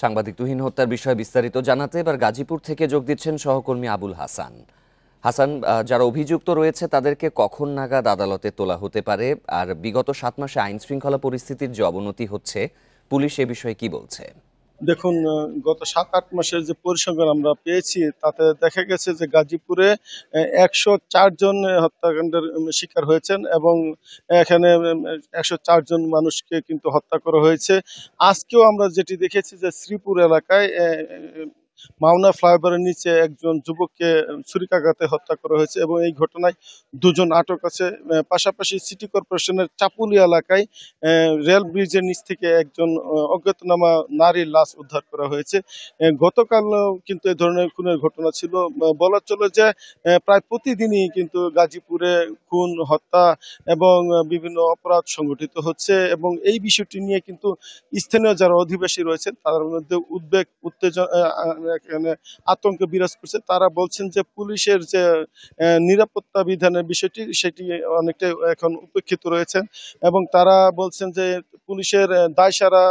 সাংবাদিক তুহিন হত্যার বিষয়ে বিস্তারিত জানাতে এবার গাজীপুর থেকে যোগ দিচ্ছেন সহকর্মী আবুল হাসান। হাসান, যারা অভিযুক্ত রয়েছে তাদেরকে কখন নাগাদ আদালতে তোলা হতে পারে, আর বিগত 7 মাসে আইন শৃঙ্খলা পরিস্থিতির যে অবনতি হচ্ছে, পুলিশ এ বিষয়ে কি বলছে? দেখুন, গত ৭-৮ মাসের যে পরিসংখ্যান আমরা পেয়েছি তাতে দেখা গেছে যে গাজীপুরে ১০৪ জন হত্যাকাণ্ডের শিকার হয়েছেন এবং এখানে ১০৪ জন মানুষকে কিন্তু হত্যা করা হয়েছে। আজকেও আমরা যেটি দেখেছি যে শ্রীপুর এলাকায় মাওনা ফ্লাইওভারের নিচে একজন যুবককে ছুরিকাঘাতে হত্যা করা হয়েছে এবং এই ঘটনায় ২ জন আটক আছে। পাশাপাশি সিটি কর্পোরেশনের চাপুলিয়া এলাকায় রেল ব্রিজের নিচ থেকে একজন অজ্ঞাতনামা নারীর লাশ উদ্ধার করা হয়েছে। গতকালও কিন্তু এ ধরনের খুনের ঘটনা ছিল। বলা চলে যে প্রায় প্রতিদিনই কিন্তু গাজীপুরে খুন, হত্যা এবং বিভিন্ন অপরাধ সংঘটিত হচ্ছে এবং এই বিষয়টি নিয়ে কিন্তু স্থানীয় যারা অধিবাসী রয়েছেন তাদের মধ্যে উদ্বেগ, উত্তেজনা, এখানে আতঙ্ক বিরাজ করছে। তারা বলছেন যে পুলিশের যে নিরাপত্তা বিধানের বিষয়টি সেটি অনেকটাই এখন উপেক্ষিত রয়েছেন এবং তারা বলছেন যে পুলিশের দায়সারা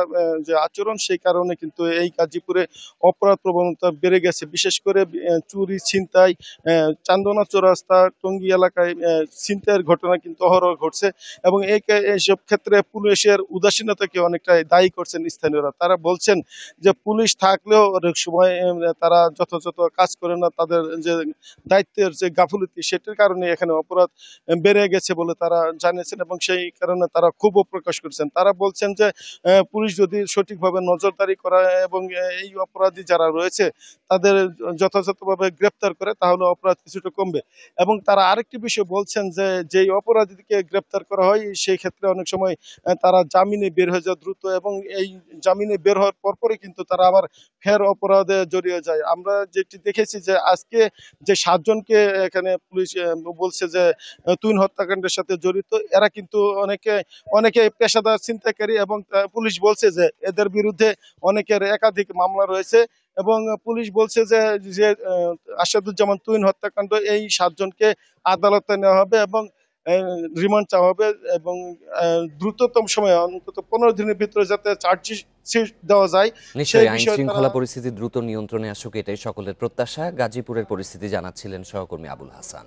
যে আচরণ সেই কারণে কিন্তু এই গাজীপুরে অপরাধ প্রবণতা বেড়ে গেছে। বিশেষ করে চুরি, ছিনতাই, চান্দনা চৌরাস্তা, টঙ্গী এলাকায় ছিনতাইয়ের ঘটনা কিন্তু অহরহ ঘটছে এবং এইসব ক্ষেত্রে পুলিশের উদাসীনতাকে অনেকটাই দায়ী করছেন স্থানীয়রা। তারা বলছেন যে পুলিশ থাকলেও অনেক সময় তারা যথাযথ কাজ করে না। তাদের যে দায়িত্বের যে গাফিলতি সেটির কারণে এখানে অপরাধ বেড়ে গেছে বলে তারা জানিয়েছেন এবং সেই কারণে তারা ক্ষোভও প্রকাশ করেছেন। তারা বলছেন যে পুলিশ যদি সঠিকভাবে নজরদারি করা এবং এই অপরাধী যারা রয়েছে তাদের যথাযথভাবে গ্রেপ্তার করে তাহলে অপরাধ কিছুটা কমবে এবং তারা আরেকটি বিষয় বলছেন যে যেই অপরাধীকে গ্রেপ্তার করা হয় সেই ক্ষেত্রে অনেক সময় তারা জামিনে বের হয়ে যায় দ্রুত এবং এই জামিনে বের হওয়ার পরপরই কিন্তু তারা আবার ফের অপরাধে জড়িয়ে যায়। আমরা যেটি দেখেছি যে আজকে যে ৭ জনকে এখানে পুলিশ বলছে যে তুহিন হত্যাকাণ্ডের সাথে জড়িত, এরা কিন্তু অনেকে পেশাদার ছিনতাইকারী এবং পুলিশ বলছে যে এদের বিরুদ্ধে অনেকের একাধিক মামলা রয়েছে এবং পুলিশ বলছে যে যে আসাদুজ্জামান তুহিন হত্যাকাণ্ড এই ৭ জনকে আদালতে নেওয়া হবে এবং রিমান্ড চাওয়া হবে এবং দ্রুততম সময়ে অন্তত ১৫ দিনের ভিতরে যাতে চার্জশিট দেওয়া যায় সেই নিশ্চয়ই আইন বিষয়ে তারা শৃঙ্খলা পরিস্থিতি দ্রুত নিয়ন্ত্রণে আসুক, এটাই সকলের প্রত্যাশা। গাজীপুরের পরিস্থিতি জানাচ্ছিলেন সহকর্মী আবুল হাসান।